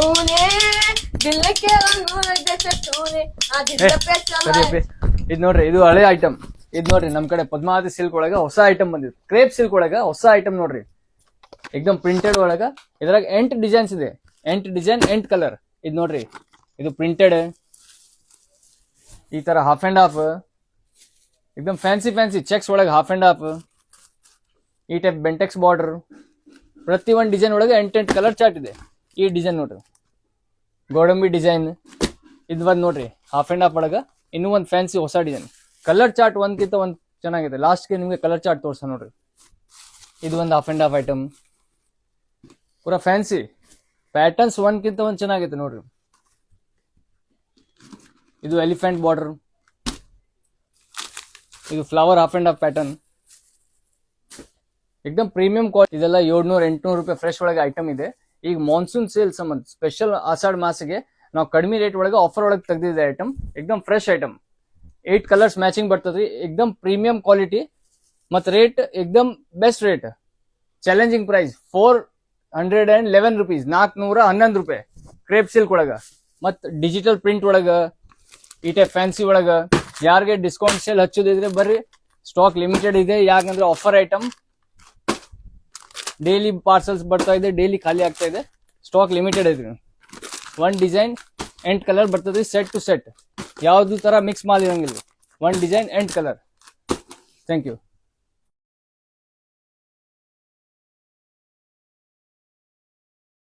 तूने दिल के रंगों जैसे तूने आज दिल पे चला ಇದು ನೋಡ್ರಿ, ಇದು ಹಳೆ ಐಟಮ್. ಇದು ನೋಡ್ರಿ, ನಮ್ ಕಡೆ ಪದ್ಮಾವತಿ ಸಿಲ್ಕ್ ಒಳಗ ಹೊಸ ಐಟಮ್ ಬಂದಿದೆ. ಕ್ರೇಪ್ ಸಿಲ್ಕ್ ಒಳಗ ಹೊಸ ಐಟಮ್ ನೋಡ್ರಿ, ಎಕ್ದಮ್ ಪ್ರಿಂಟೆಡ್ ಒಳಗ. ಇದ್ರಾಗ 8 ಡಿಸೈನ್ಸ್ ಇದೆ, 8 ಡಿಸೈನ್ 8 ಕಲರ್. ಇದು ನೋಡ್ರಿ, ಇದು ಪ್ರಿಂಟೆಡ್ ಈ ತರ ಹಾಫ್ ಅಂಡ್ ಹಾಫ್, ಎಕ್ದಮ್ ಫ್ಯಾನ್ಸಿ ಫ್ಯಾನ್ಸಿ ಚೆಕ್ಸ್ ಒಳಗೆ ಹಾಫ್ ಅಂಡ್ ಹಾಫ್, ಈ ಟೈಪ್ ಬೆಂಟೆಕ್ಸ್ ಬಾರ್ಡರ್. ಪ್ರತಿ ಒಂದು ಡಿಸೈನ್ ಒಳಗೆ 8 ಕಲರ್ ಚಾರ್ಟ್ ಇದೆ. ಈ ಡಿಸೈನ್ ನೋಡ್ರಿ, ಗೋಡಂಬಿ ಡಿಸೈನ್. ಇದು ಬಂದ್ ನೋಡ್ರಿ ಹಾಫ್ ಅಂಡ್ ಹಾಫ್ ಒಳಗ ಇನ್ನೂ ಒಂದು ಫ್ಯಾನ್ಸಿ ಹೊಸ ಡಿಸೈನ್. ಕಲರ್ ಚಾರ್ಟ್ ಒಂದ್ಕಿಂತ ಒಂದ್ ಚೆನ್ನಾಗಿದೆ. ಲಾಸ್ಟ್ಗೆ ನಿಮ್ಗೆ ಕಲರ್ ಚಾರ್ಟ್ ತೋರ್ಸ ನೋಡ್ರಿ. ಇದು ಒಂದು ಹಾಫ್ ಅಂಡ್ ಹಾಫ್ ಐಟಮ್, ಪೂರಾ ಫ್ಯಾನ್ಸಿ ಪ್ಯಾಟರ್ನ್ಸ್ ಒಂದ್ಕಿಂತ ಒಂದ್ ಚೆನ್ನಾಗಿದೆ ನೋಡ್ರಿ. ಇದು ಎಲಿಫೆಂಟ್ ಬಾರ್ಡರ್, ಇದು flower half and half pattern, ಎಕ್ದಮ್ ಪ್ರೀಮಿಯಂ ಕ್ವಾಲಿಟಿ. ಇದೆಲ್ಲ 700-800 ರೂಪಾಯಿ ಫ್ರೆಶ್ ಒಳಗೆ ಐಟಮ್ ಇದೆ. ಈಗ ಮಾನ್ಸೂನ್ ಸೇಲ್ ಸಂಬಂಧ ಸ್ಪೆಷಲ್ ಆಷಾಢ ಮಾಸಿಗೆ ನಾವು ಕಡಿಮೆ ರೇಟ್ ಒಳಗೆ ಆಫರ್ ಒಳಗೆ ತೆಗೆದಿದೆ ಐಟಮ್. ಎಕ್ದಮ್ ಫ್ರೆಶ್ ಐಟಮ್, 8 ಕಲರ್ಸ್ ಮ್ಯಾಚಿಂಗ್ ಬರ್ತದ್ರಿ. ಎಕ್ದಮ್ ಪ್ರೀಮಿಯಂ ಕ್ವಾಲಿಟಿ ಮತ್ತು ರೇಟ್ ಎಕ್ದಮ್ best rate. Challenging price 411 rupees, 411 ರೂಪಾಯಿ. ಕ್ರೇಪ್ ಸಿಲ್ಕ್ ಒಳಗ ಮತ್ತು ಡಿಜಿಟಲ್ ಪ್ರಿಂಟ್ ಒಳಗ ಈ ಟೈಪ್ ಫ್ಯಾನ್ಸಿ ಒಳಗ. ಯಾರಿಗೆ ಡಿಸ್ಕೌಂಟ್ ಸೇಲ್ ಹಚ್ಚೋದಿದ್ರೆ ಬರ್ರಿ, ಸ್ಟಾಕ್ ಲಿಮಿಟೆಡ್ ಇದೆ. ಯಾಕಂದ್ರೆ ಆಫರ್ ಐಟಮ್, ಡೈಲಿ ಪಾರ್ಸಲ್ಸ್ ಬರ್ತಾ ಇದೆ, ಡೈಲಿ ಖಾಲಿ ಆಗ್ತಾ ಇದೆ. ಸ್ಟಾಕ್ ಲಿಮಿಟೆಡ್ ಐತ್ರಿ. 1 ಡಿಸೈನ್ 8 ಕಲರ್ ಬರ್ತದ್ರಿ, ಸೆಟ್ ಟು ಸೆಟ್. ಯಾವ್ದು ತರ ಮಿಕ್ಸ್ ಮಾಲ್ ಇರಂಗಿಲ್ಲ. 1 ಡಿಸೈನ್ 8 ಕಲರ್. Thank you.